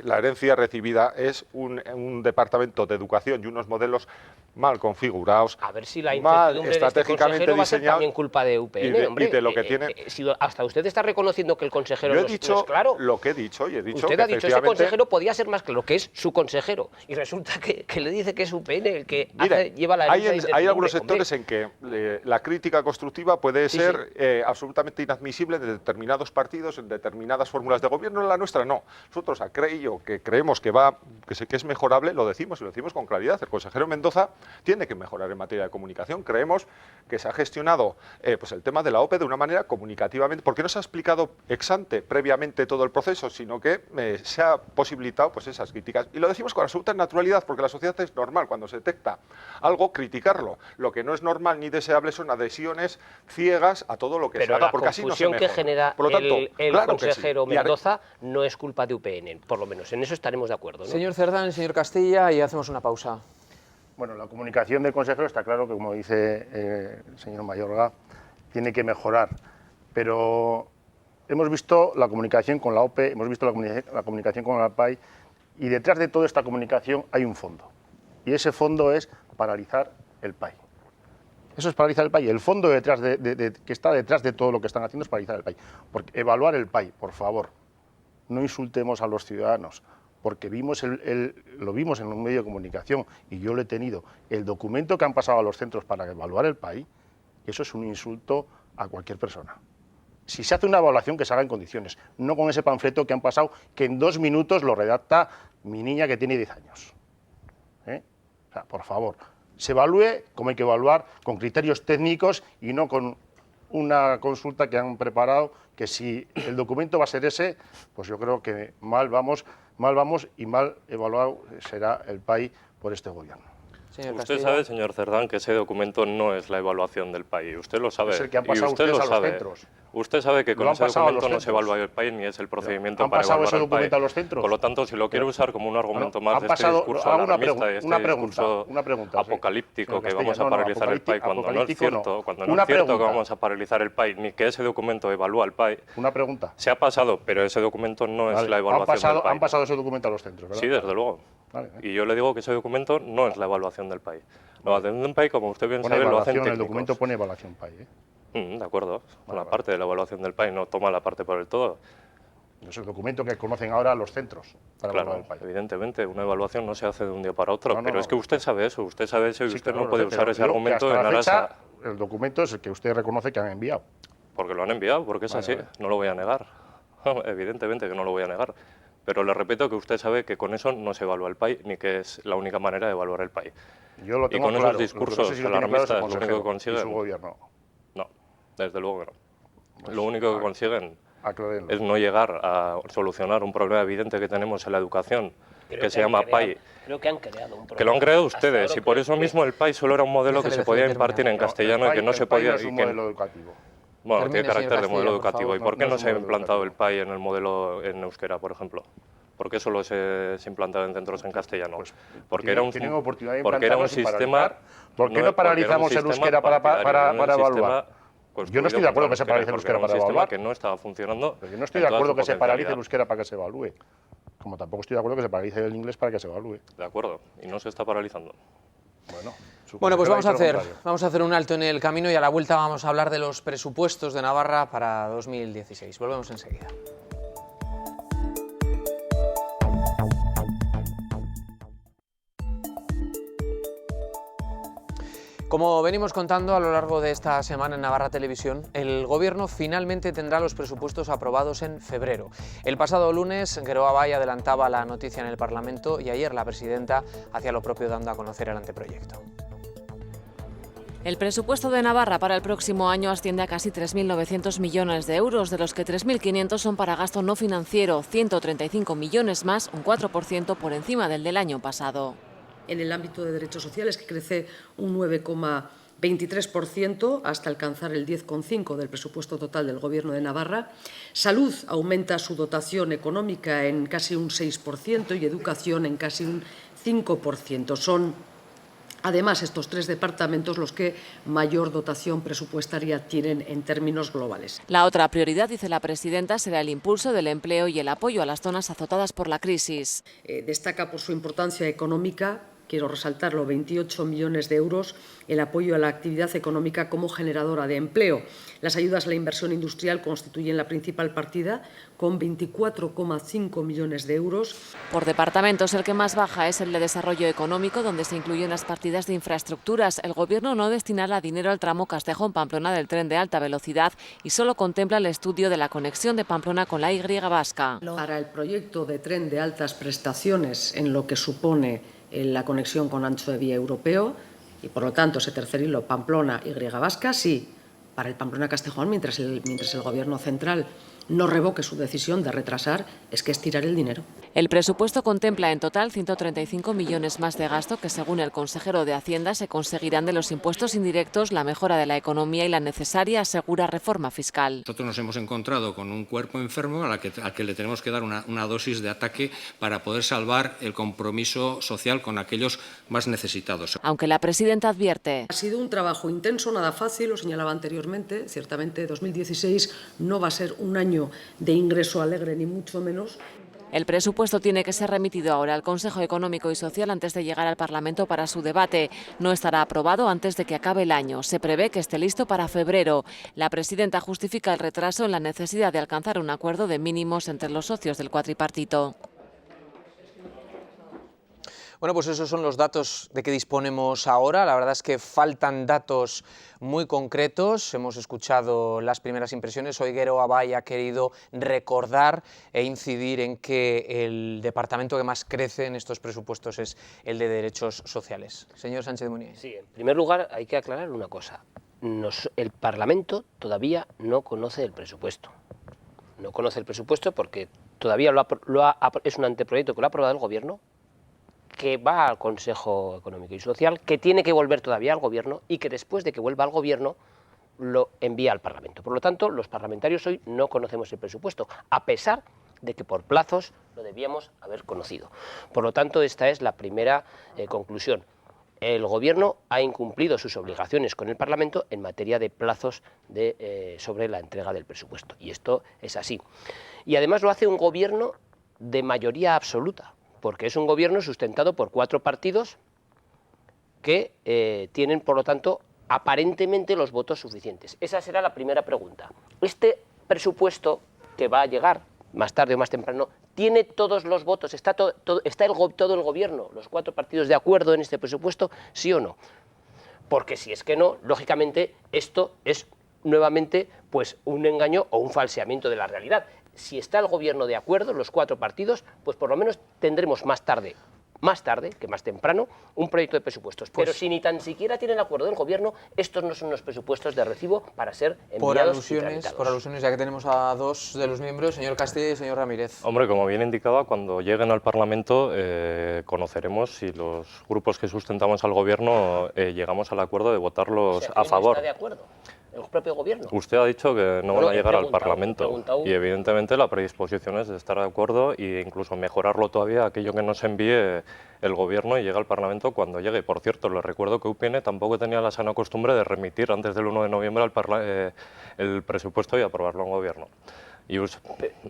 la herencia recibida es un departamento de educación y unos modelos mal configurados, a ver si la mal estratégicamente diseñados, va a ser diseñados también culpa de UPN, hombre. Y de lo que tiene. Si hasta usted está reconociendo que el consejero Yo he no dicho es claro. Lo que he dicho y he dicho usted que ha dicho ese consejero podía ser más claro, que es su consejero, y resulta que le dice que es UPN el que lleva la herencia. Hay algunos sectores en que la crítica constructiva puede ser absolutamente inadmisible de determinados partidos, en determinadas fórmulas de gobierno. En la nuestra no. Nosotros que creemos que es mejorable, lo decimos y lo decimos con claridad. El consejero Mendoza tiene que mejorar en materia de comunicación. Creemos que se ha gestionado pues el tema de la OPE de una manera comunicativamente, porque no se ha explicado ex ante previamente todo el proceso, sino que se ha posibilitado pues esas críticas. Y lo decimos con absoluta naturalidad, porque la sociedad es normal, cuando se detecta algo, criticarlo. Lo que no es normal ni deseable son adhesiones ciegas a todo lo que se haga, porque así no se mejora. Pero la confusión que genera por lo tanto, el consejero Mendoza no es culpa de UPN, por lo menos en eso estaremos de acuerdo, ¿no? Señor Cerdán, señor Castilla, y hacemos una pausa. Bueno, la comunicación del consejero está claro que, como dice el señor Mayorga, tiene que mejorar, pero hemos visto la comunicación con la OPE, hemos visto la comunicación con la PAI, y detrás de toda esta comunicación hay un fondo, y ese fondo es paralizar el PAI. Eso es paralizar el PAI. El fondo que está detrás de todo lo que están haciendo es paralizar el PAI. Porque evaluar el PAI, por favor, no insultemos a los ciudadanos, porque lo vimos en un medio de comunicación y yo lo he tenido, el documento que han pasado a los centros para evaluar el PAI, eso es un insulto a cualquier persona. Si se hace una evaluación, que se haga en condiciones, no con ese panfleto que han pasado, que en 2 minutos lo redacta mi niña que tiene 10 años. O sea, por favor, se evalúe como hay que evaluar, con criterios técnicos y no con una consulta que han preparado, que si el documento va a ser ese, pues yo creo que mal vamos y mal evaluado será el PAI por este gobierno. Usted sabe, señor Cerdán, que ese documento no es la evaluación del PAI. Usted lo sabe. Es el que han pasado ustedes a los centros. Usted sabe que con ese documento no se evalúa el PAI ni es el procedimiento para evaluar el PAI. ¿Han pasado ese documento a los centros? Por lo tanto, si lo quiere usar como un argumento más de este discurso alarmista, de este discurso apocalíptico que vamos a paralizar el PAI, cuando no es cierto, que vamos a paralizar el PAI, ni que ese documento evalúa el PAI. Una pregunta. Se ha pasado, pero ese documento no es la evaluación del PAI. Han pasado ese documento a los centros, ¿verdad? Sí, desde luego. Y yo le digo que ese documento no es la evaluación del PAI. La evaluación del PAI, como usted bien sabe, lo hacen técnicos. El documento pone evaluación PAI, de acuerdo, la parte de la evaluación del PAI, no toma la parte por el todo. Es el documento que conocen ahora los centros para evaluar el PAI. Evidentemente, una evaluación no se hace de un día para otro, pero es que usted sabe eso y usted no puede usar ese argumento en aras a... El documento es el que usted reconoce que han enviado. Porque lo han enviado, porque es así, no lo voy a negar. Evidentemente que no lo voy a negar. Pero le repito que usted sabe que con eso no se evalúa el PAI, ni que es la única manera de evaluar el PAI. Yo lo tengo y con claro. esos discursos alarmistas lo único que consiguen... ¿Y su gobierno? No, desde luego que no. Pues lo único que consiguen aclarenlo. Es no llegar a solucionar un problema evidente que tenemos en la educación, que se llama PAI. Creo que han creado un problema. Que lo han creado ustedes, y por eso mismo el PAI solo era un modelo que se podía impartir en castellano y que no se podía... Es un modelo educativo. Bueno, tiene carácter de modelo educativo. ¿Y por qué no se ha implantado el PAI en el modelo en euskera, por ejemplo? ¿Por qué solo se implantaba en centros en castellano? Pues porque era un sistema... ¿Por qué no paralizamos el euskera para evaluar? Yo no estoy de acuerdo que se paralice el euskera para evaluar. Que no estaba funcionando. Yo no estoy de acuerdo que se paralice el euskera para que se evalúe. Como tampoco estoy de acuerdo que se paralice el inglés para que se evalúe. De acuerdo, y no se está paralizando. Bueno, pues vamos a hacer un alto en el camino y a la vuelta vamos a hablar de los presupuestos de Navarra para 2016. Volvemos enseguida. Como venimos contando a lo largo de esta semana en Navarra Televisión, el Gobierno finalmente tendrá los presupuestos aprobados en febrero. El pasado lunes, Geroa Bai adelantaba la noticia en el Parlamento y ayer la presidenta hacía lo propio dando a conocer el anteproyecto. El presupuesto de Navarra para el próximo año asciende a casi 3.900 millones de euros, de los que 3.500 son para gasto no financiero, 135 millones más, un 4% por encima del año pasado. En el ámbito de derechos sociales, que crece un 9,23% hasta alcanzar el 10,5% del presupuesto total del Gobierno de Navarra. Salud aumenta su dotación económica en casi un 6% y educación en casi un 5%. Son además estos tres departamentos los que mayor dotación presupuestaria tienen en términos globales. La otra prioridad, dice la presidenta, será el impulso del empleo y el apoyo a las zonas azotadas por la crisis. Destaca por su importancia económica, quiero resaltarlo, 28 millones de euros, el apoyo a la actividad económica como generadora de empleo. Las ayudas a la inversión industrial constituyen la principal partida, con 24,5 millones de euros. Por departamentos, el que más baja es el de desarrollo económico, donde se incluyen las partidas de infraestructuras. El Gobierno no destinará dinero al tramo Castejón-Pamplona del tren de alta velocidad y solo contempla el estudio de la conexión de Pamplona con la Y vasca. Para el proyecto de tren de altas prestaciones, en lo que supone la conexión con ancho de vía europeo, y por lo tanto ese tercer hilo Pamplona-Y vasca, sí. Para el Pamplona-Castejón, mientras el Gobierno central no revoque su decisión de retrasar, es que es tirar el dinero. El presupuesto contempla en total 135 millones más de gasto que, según el consejero de Hacienda, se conseguirán de los impuestos indirectos, la mejora de la economía y la necesaria, asegura, reforma fiscal. Nosotros nos hemos encontrado con un cuerpo enfermo al que le tenemos que dar una dosis de ataque para poder salvar el compromiso social con aquellos más necesitados. Aunque la presidenta advierte: ha sido un trabajo intenso, nada fácil, lo señalaba anteriormente. Ciertamente 2016 no va a ser un año de ingreso alegre, ni mucho menos. El presupuesto tiene que ser remitido ahora al Consejo Económico y Social antes de llegar al Parlamento para su debate. No estará aprobado antes de que acabe el año. Se prevé que esté listo para febrero. La presidenta justifica el retraso en la necesidad de alcanzar un acuerdo de mínimos entre los socios del cuatripartito. Bueno, pues esos son los datos de que disponemos ahora. La verdad es que faltan datos muy concretos. Hemos escuchado las primeras impresiones. Hoy Gero Abay ha querido recordar e incidir en que el departamento que más crece en estos presupuestos es el de Derechos Sociales. Señor Sánchez de Munier. Sí, en primer lugar hay que aclarar una cosa. El Parlamento todavía no conoce el presupuesto. No conoce el presupuesto porque todavía es un anteproyecto que lo ha aprobado el Gobierno, que va al Consejo Económico y Social, que tiene que volver todavía al Gobierno y que después de que vuelva al Gobierno lo envía al Parlamento. Por lo tanto, los parlamentarios hoy no conocemos el presupuesto, a pesar de que por plazos lo debíamos haber conocido. Por lo tanto, esta es la primera conclusión. El Gobierno ha incumplido sus obligaciones con el Parlamento en materia de plazos sobre la entrega del presupuesto. Y esto es así. Y además lo hace un Gobierno de mayoría absoluta, porque es un Gobierno sustentado por 4 partidos que tienen, por lo tanto, aparentemente los votos suficientes. Esa será la primera pregunta. Este presupuesto que va a llegar, más tarde o más temprano, ¿tiene todos los votos? ¿Está todo el Gobierno, los 4 partidos, de acuerdo en este presupuesto, sí o no? Porque si es que no, lógicamente, esto es nuevamente pues un engaño o un falseamiento de la realidad. Si está el Gobierno de acuerdo, los 4 partidos, pues por lo menos tendremos más tarde que más temprano, un proyecto de presupuestos. Pero si ni tan siquiera tienen acuerdo del Gobierno, estos no son los presupuestos de recibo para ser enviados y tramitados. Por alusiones, ya que tenemos a 2 de los miembros, señor Castilla y señor Ramírez. Hombre, como bien indicaba, cuando lleguen al Parlamento conoceremos si los grupos que sustentamos al Gobierno llegamos al acuerdo de votarlos a favor. ¿Está de acuerdo? ¿El propio Gobierno? Usted ha dicho que no van a llegar al Parlamento y evidentemente la predisposición es de estar de acuerdo e incluso mejorarlo todavía aquello que nos envíe el Gobierno y llega al Parlamento cuando llegue. Por cierto, les recuerdo que UPN tampoco tenía la sana costumbre de remitir antes del 1 de noviembre el presupuesto y aprobarlo en Gobierno.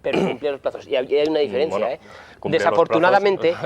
Pero cumplía los plazos. Y hay una diferencia, bueno, desafortunadamente,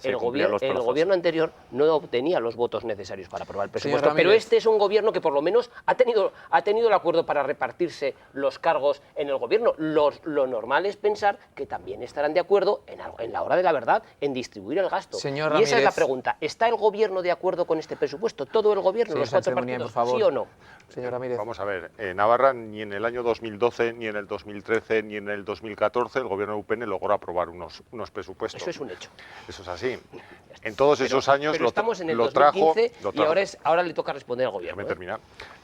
el Gobierno anterior no obtenía los votos necesarios para aprobar el presupuesto. Pero este es un Gobierno que por lo menos ha tenido el acuerdo para repartirse los cargos en el Gobierno. Lo normal es pensar que también estarán de acuerdo en la hora de la verdad en distribuir el gasto. Señor Ramírez, esa es la pregunta. ¿Está el Gobierno de acuerdo con este presupuesto? ¿Todo el Gobierno, los 4 partidos, sí o no? Señor Ramírez. Vamos a ver, Navarra Navarra ni en el año 2012, ni en el 2013, ni en el 2014 el gobierno de UPN logró aprobar unos presupuestos. Eso es un hecho. Eso es así. En todos esos años pero estamos en el lo trajo... 2015 y ahora le toca responder al gobierno. Déjame terminar.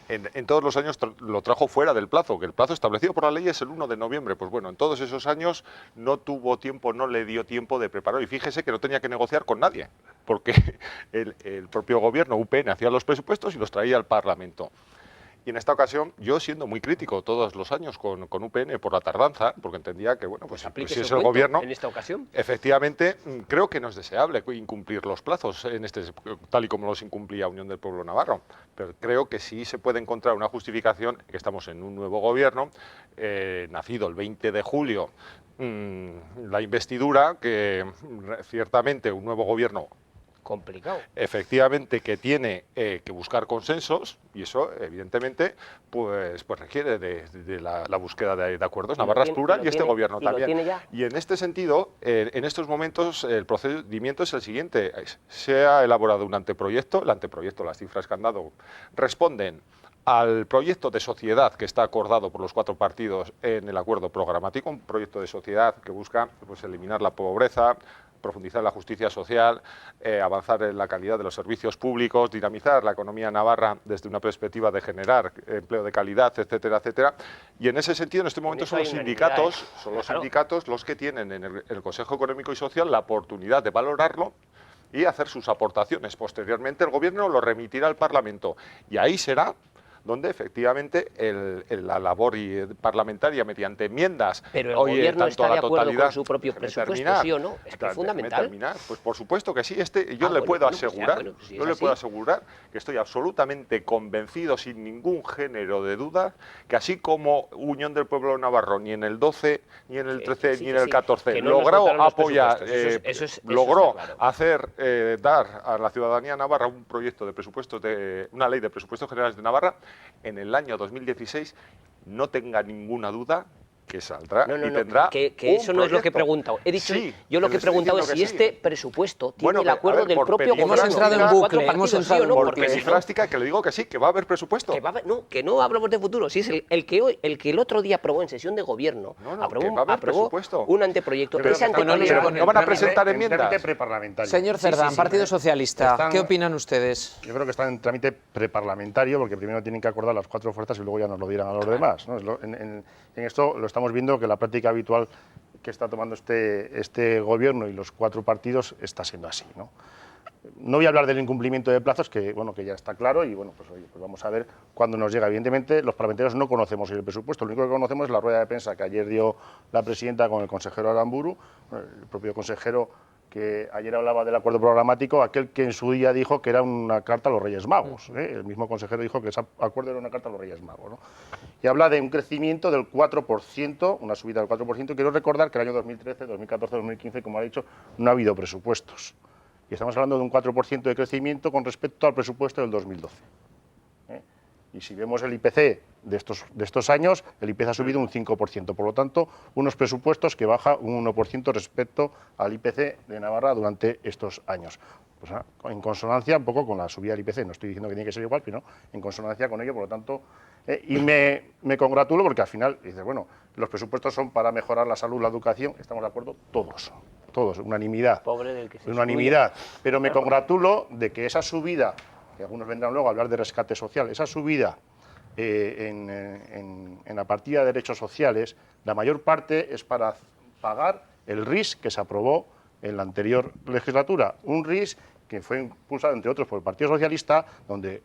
En todos los años lo trajo fuera del plazo, que el plazo establecido por la ley es el 1 de noviembre. Pues bueno, en todos esos años no tuvo tiempo, no le dio tiempo de preparar. Y fíjese que no tenía que negociar con nadie, porque el propio gobierno, UPN, hacía los presupuestos y los traía al Parlamento. Y en esta ocasión, yo siendo muy crítico todos los años con UPN por la tardanza, porque entendía que, bueno, pues si es el gobierno, en esta ocasión. Efectivamente, creo que no es deseable incumplir los plazos tal y como los incumplía Unión del Pueblo Navarro, pero creo que sí se puede encontrar una justificación, que estamos en un nuevo gobierno, nacido el 20 de julio, la investidura, que ciertamente un nuevo gobierno complicado. Efectivamente, que tiene que buscar consensos, y eso evidentemente pues requiere de la búsqueda de acuerdos. Navarra es plural y este gobierno también. Y en este sentido, en estos momentos el procedimiento es el siguiente: se ha elaborado un anteproyecto, el anteproyecto, las cifras que han dado responden al proyecto de sociedad que está acordado por los 4 partidos en el acuerdo programático, un proyecto de sociedad que busca pues eliminar la pobreza, profundizar en la justicia social, avanzar en la calidad de los servicios públicos, dinamizar la economía navarra desde una perspectiva de generar empleo de calidad, etcétera, etcétera. Y en ese sentido, en este momento son los sindicatos los que tienen en el Consejo Económico y Social la oportunidad de valorarlo y hacer sus aportaciones. Posteriormente, el Gobierno lo remitirá al Parlamento y ahí será donde efectivamente la labor parlamentaria mediante enmiendas... Pero el gobierno está de acuerdo con su propio presupuesto, ¿sí o no? Es que es fundamental. Pues por supuesto que sí. Yo le puedo asegurar, puedo asegurar que estoy absolutamente convencido, sin ningún género de duda, que así como Unión del Pueblo Navarro ni en el 12, ni en el 13, ni en el 14 logró apoyar, logró dar a la ciudadanía navarra un proyecto de presupuestos, una ley de presupuestos generales de Navarra, en el año 2016, no tenga ninguna duda que saldrá y tendrá que eso no es lo que he preguntado. He dicho, yo lo que he preguntado es si este presupuesto tiene el acuerdo del propio gobierno. Hemos entrado en bucle, hemos entrado en bucle. Por perifrástica, que le digo que sí, que va a haber presupuesto. Que no hablamos de futuro, si es el que el otro día aprobó en sesión de gobierno, aprobó un anteproyecto. Ese anteproyecto no van a presentar enmiendas. Señor Cerdán, Partido Socialista, ¿qué opinan ustedes? Yo creo que están en trámite preparlamentario, porque primero tienen que acordar las 4 fuerzas y luego ya nos lo dirán a los demás, ¿no? En esto lo estamos viendo, que la práctica habitual que está tomando este gobierno y los 4 partidos está siendo así, ¿no? No voy a hablar del incumplimiento de plazos, que ya está claro, y pues vamos a ver cuándo nos llega. Evidentemente, los parlamentarios no conocemos el presupuesto, lo único que conocemos es la rueda de prensa que ayer dio la presidenta con el consejero Aramburu, el propio consejero que ayer hablaba del acuerdo programático, aquel que en su día dijo que era una carta a los Reyes Magos, ¿eh? El mismo consejero dijo que ese acuerdo era una carta a los Reyes Magos, ¿no? Y habla de un crecimiento del 4%, una subida del 4%. Quiero recordar que el año 2013, 2014, 2015, como ha dicho, no ha habido presupuestos. Y estamos hablando de un 4% de crecimiento con respecto al presupuesto del 2012. Y si vemos el IPC de estos años, el IPC ha subido un 5%. Por lo tanto, unos presupuestos que baja un 1% respecto al IPC de Navarra durante estos años. Pues, en consonancia un poco con la subida del IPC. No estoy diciendo que tiene que ser igual, pero en consonancia con ello, por lo tanto... y me congratulo porque al final, dices, bueno, los presupuestos son para mejorar la salud, la educación, estamos de acuerdo todos, unanimidad. Pobre del que se unanimidad. Pero me congratulo de que esa subida, que algunos vendrán luego a hablar de rescate social, esa subida en la partida de derechos sociales, la mayor parte es para pagar el RIS que se aprobó en la anterior legislatura. Un RIS que fue impulsado, entre otros, por el Partido Socialista, donde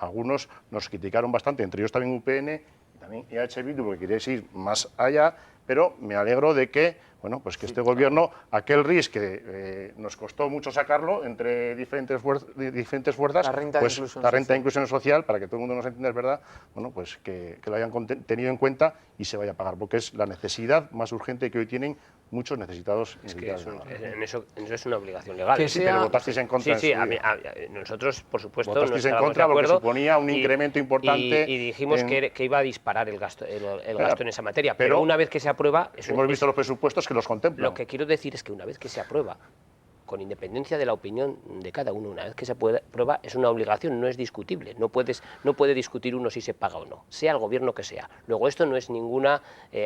algunos nos criticaron bastante, entre ellos también UPN y también EH Bildu, porque queréis ir más allá, pero me alegro de que, pues que este gobierno, aquel RIS que nos costó mucho sacarlo entre diferentes fuerzas, la renta de inclusión social, para que todo el mundo nos entienda, es verdad, pues que lo hayan tenido en cuenta y se vaya a pagar, porque es la necesidad más urgente que hoy tienen muchos necesitados. Es que en eso es una obligación legal. Sí, pero votasteis en contra. Sí, nosotros, por supuesto, votasteis en contra porque suponía un incremento importante. Y dijimos que iba a disparar el gasto en esa materia. Pero una vez que se aprueba... Hemos visto los presupuestos que los contemplan. Lo que quiero decir es que una vez que se aprueba, con independencia de la opinión de cada uno, una vez que se prueba, es una obligación, no es discutible. No puede discutir uno si se paga o no, sea el gobierno que sea. Luego, esto no es ninguna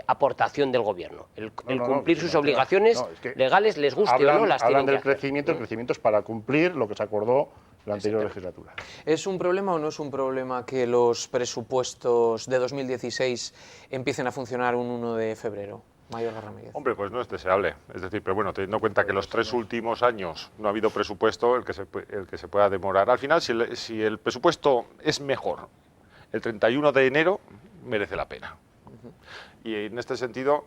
aportación del gobierno. El cumplir sus obligaciones legales, les guste o no, las tienen que hacer. El crecimiento es para cumplir lo que se acordó la anterior legislatura. ¿Es un problema o no es un problema que los presupuestos de 2016 empiecen a funcionar un 1 de febrero? Mayor Ramírez. Hombre, pues no es deseable. Es decir, pero bueno, teniendo en cuenta que los 3 últimos años no ha habido presupuesto, el que se pueda demorar. Al final, si el presupuesto es mejor el 31 de enero, merece la pena. Y en este sentido,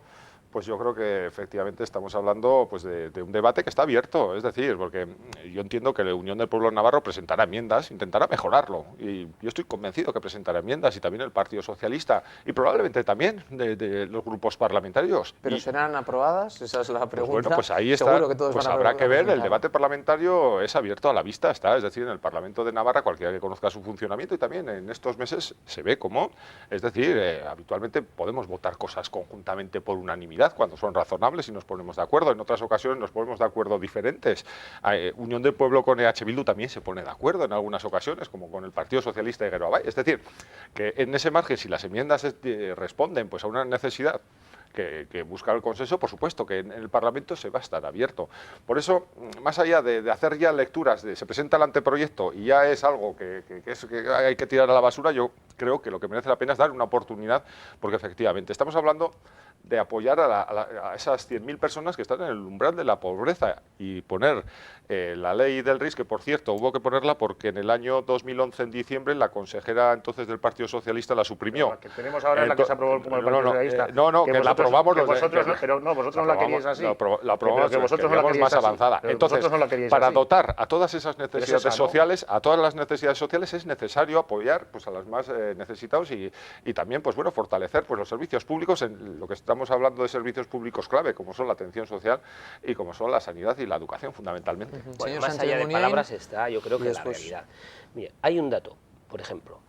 pues yo creo que efectivamente estamos hablando pues de un debate que está abierto, es decir, porque yo entiendo que la Unión del Pueblo Navarro presentará enmiendas, intentará mejorarlo, y yo estoy convencido que presentará enmiendas, y también el Partido Socialista, y probablemente también de los grupos parlamentarios. ¿Pero serán aprobadas? Esa es la pregunta. Pues bueno, pues ahí está, Seguro que todos pues van a habrá que ver, el presentar. debate parlamentario es abierto a la vista, está, es decir, en el Parlamento de Navarra, cualquiera que conozca su funcionamiento, y también en estos meses se ve cómo, es decir, habitualmente podemos votar cosas conjuntamente por unanimidad cuando son razonables y nos ponemos de acuerdo. En otras ocasiones nos ponemos de acuerdo diferentes. Unión del Pueblo con EH Bildu también se pone de acuerdo en algunas ocasiones, como con el Partido Socialista de Gero Abay. Es decir, que en ese margen, si las enmiendas responden pues a una necesidad que busca el consenso, por supuesto que en el Parlamento se va a estar abierto. Por eso, más allá de hacer ya lecturas de se presenta el anteproyecto y ya es algo que hay que tirar a la basura, yo creo que lo que merece la pena es dar una oportunidad, porque efectivamente estamos hablando de apoyar a esas 100.000 personas que están en el umbral de la pobreza y poner la ley del RIS, que por cierto hubo que ponerla porque en el año 2011, en diciembre, la consejera entonces del Partido Socialista la suprimió. La que tenemos ahora es la que se aprobó como el Partido Socialista. Que la aprobamos pero no, vosotros no la queríais así. La aprobamos, que vosotros no la queríais más así. avanzada. Entonces, para dotar a todas esas necesidades sociales, a todas las necesidades sociales, es necesario apoyar pues a los más necesitados y también pues bueno, fortalecer pues los servicios públicos, en lo que estamos hablando de servicios públicos clave, como son la atención social y como son la sanidad y la educación, fundamentalmente. Bueno, más allá de palabras está, yo creo que la realidad. Mire, hay un dato, por ejemplo,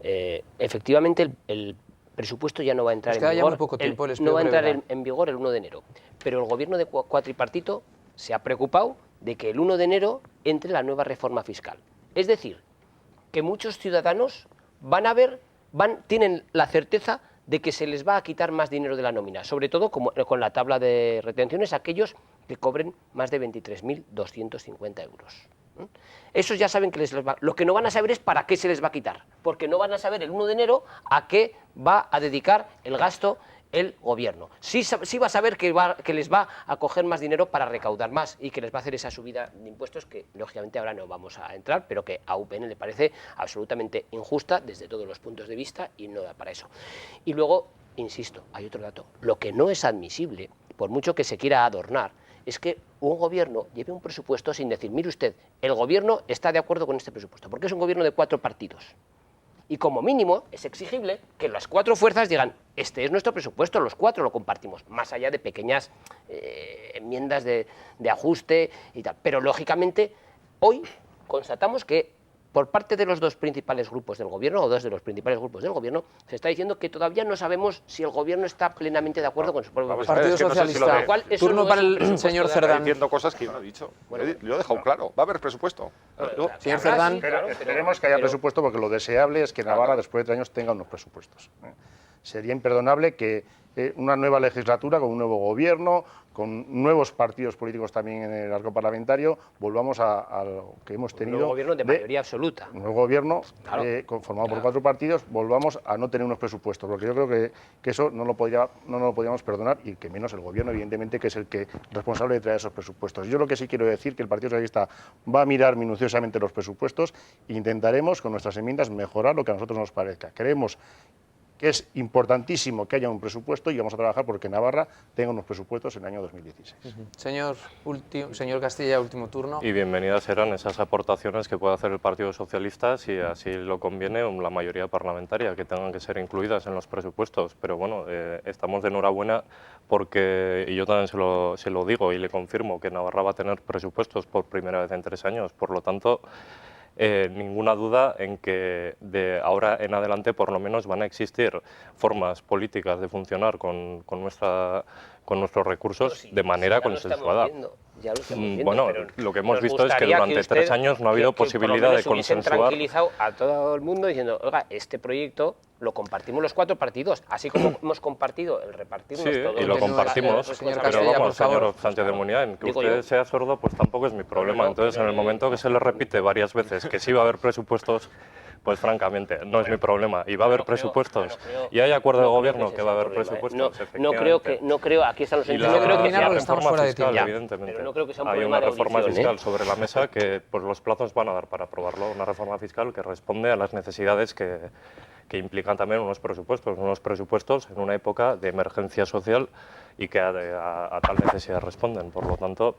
efectivamente el presupuesto ya no va a entrar en vigor, no va a entrar en vigor el 1 de enero, pero el gobierno de cuatripartito se ha preocupado de que el 1 de enero entre la nueva reforma fiscal. Es decir, que muchos ciudadanos tienen la certeza de que se les va a quitar más dinero de la nómina, sobre todo con la tabla de retenciones, aquellos que cobren más de 23.250 euros. Esos ya saben que les va. Lo que no van a saber es para qué se les va a quitar, porque no van a saber el 1 de enero a qué va a dedicar el gasto el gobierno. Sí va a saber que les va a coger más dinero para recaudar más y que les va a hacer esa subida de impuestos que, lógicamente, ahora no vamos a entrar, pero que a UPN le parece absolutamente injusta desde todos los puntos de vista y no da para eso. Y luego, insisto, hay otro dato. Lo que no es admisible, por mucho que se quiera adornar, es que un gobierno lleve un presupuesto sin decir, mire usted, el gobierno está de acuerdo con este presupuesto, porque es un gobierno de 4 partidos. Y como mínimo es exigible que las 4 fuerzas digan, este es nuestro presupuesto, los 4 lo compartimos, más allá de pequeñas enmiendas de ajuste y tal. Pero lógicamente hoy constatamos que por parte de los 2 principales grupos del gobierno, o 2 de los principales grupos del gobierno, se está diciendo que todavía no sabemos si el gobierno está plenamente de acuerdo con su propio Partido Socialista. Turno para el señor Cerdán. Está diciendo cosas que yo no he dicho. Bueno, lo he dejado claro. Va a haber presupuesto. Señor Cerdán. Pero esperemos que haya presupuesto, porque lo deseable es que Navarra, después de 3 años, tenga unos presupuestos. Sería imperdonable que una nueva legislatura, con un nuevo gobierno, con nuevos partidos políticos también en el arco parlamentario, volvamos a lo que hemos tenido. Un nuevo gobierno de mayoría absoluta. Un nuevo gobierno conformado por 4 partidos, volvamos a no tener unos presupuestos, porque yo creo que eso no lo podríamos perdonar, y que menos el gobierno, evidentemente, que es el responsable de traer esos presupuestos. Yo lo que sí quiero decir que el Partido Socialista va a mirar minuciosamente los presupuestos e intentaremos, con nuestras enmiendas, mejorar lo que a nosotros nos parezca. Creemos que es importantísimo que haya un presupuesto y vamos a trabajar porque Navarra tenga unos presupuestos en el año 2016. Señor Castilla, último turno. Y bienvenidas serán esas aportaciones que pueda hacer el Partido Socialista, si así lo conviene, la mayoría parlamentaria, que tengan que ser incluidas en los presupuestos. Pero bueno, estamos de enhorabuena porque, y yo también se lo digo y le confirmo, que Navarra va a tener presupuestos por primera vez en 3 años. Por lo tanto, ninguna duda en que de ahora en adelante por lo menos van a existir formas políticas de funcionar con nuestros recursos de manera consensuada. Ya lo estamos viendo, bueno, pero lo que hemos nos visto es que gustaría durante usted- 3 años no ha habido que por lo posibilidad de menos hubiesen consensuar. tranquilizado a todo el mundo diciendo, oiga, este proyecto lo compartimos los 4 partidos, así como hemos compartido el repartirnos Sí, todo. y lo compartimos, pero vamos, señor Sánchez de Muniain, que Digo usted yo. sea sordo, pues tampoco es mi problema. Entonces, en el momento que se le repite varias veces que sí va a haber presupuestos, pues francamente, no es mi problema. Y va a haber presupuestos, y hay acuerdo de gobierno que va a haber presupuestos, No creo, aquí están los y entes, no creo que sea reforma fiscal, evidentemente. Pero no creo que sea un Hay problema una de reforma audición, fiscal sobre la mesa que pues, los plazos van a dar para aprobarlo. Una reforma fiscal que responde a las necesidades que implican también unos presupuestos en una época de emergencia social y que a tal necesidad responden. Por lo tanto,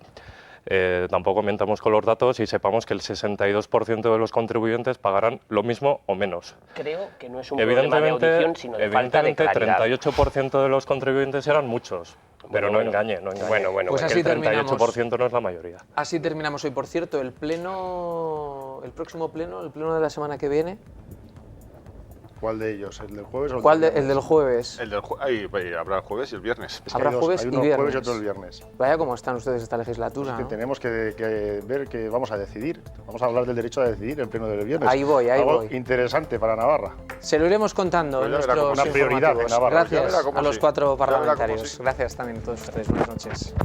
tampoco mentamos con los datos y sepamos que el 62% de los contribuyentes pagarán lo mismo o menos. Creo que no es un problema de audición, sino de falta de claridad. 38% de los contribuyentes eran muchos, pero no engañe, no engañe. Pues que así el 38% no es la mayoría. Así terminamos hoy. Por cierto, el próximo pleno, el pleno de la semana que viene. ¿Cuál de ellos? ¿El del jueves o ¿Cuál el del jueves? Habrá el jueves y el viernes. Habrá jueves hay y uno viernes. jueves y otro el viernes. Vaya cómo están ustedes esta legislatura, Es que ¿no? tenemos que ver que vamos a decidir. Vamos a hablar del derecho a decidir en pleno del viernes. Ahí voy. Algo interesante para Navarra. Se lo iremos contando en Pues ya verá como nuestros una prioridad en informativos. Navarra. Gracias Ya verá cómo a los sí. 4 Ya verá cómo parlamentarios. sí. Gracias también a todos ustedes. Buenas noches.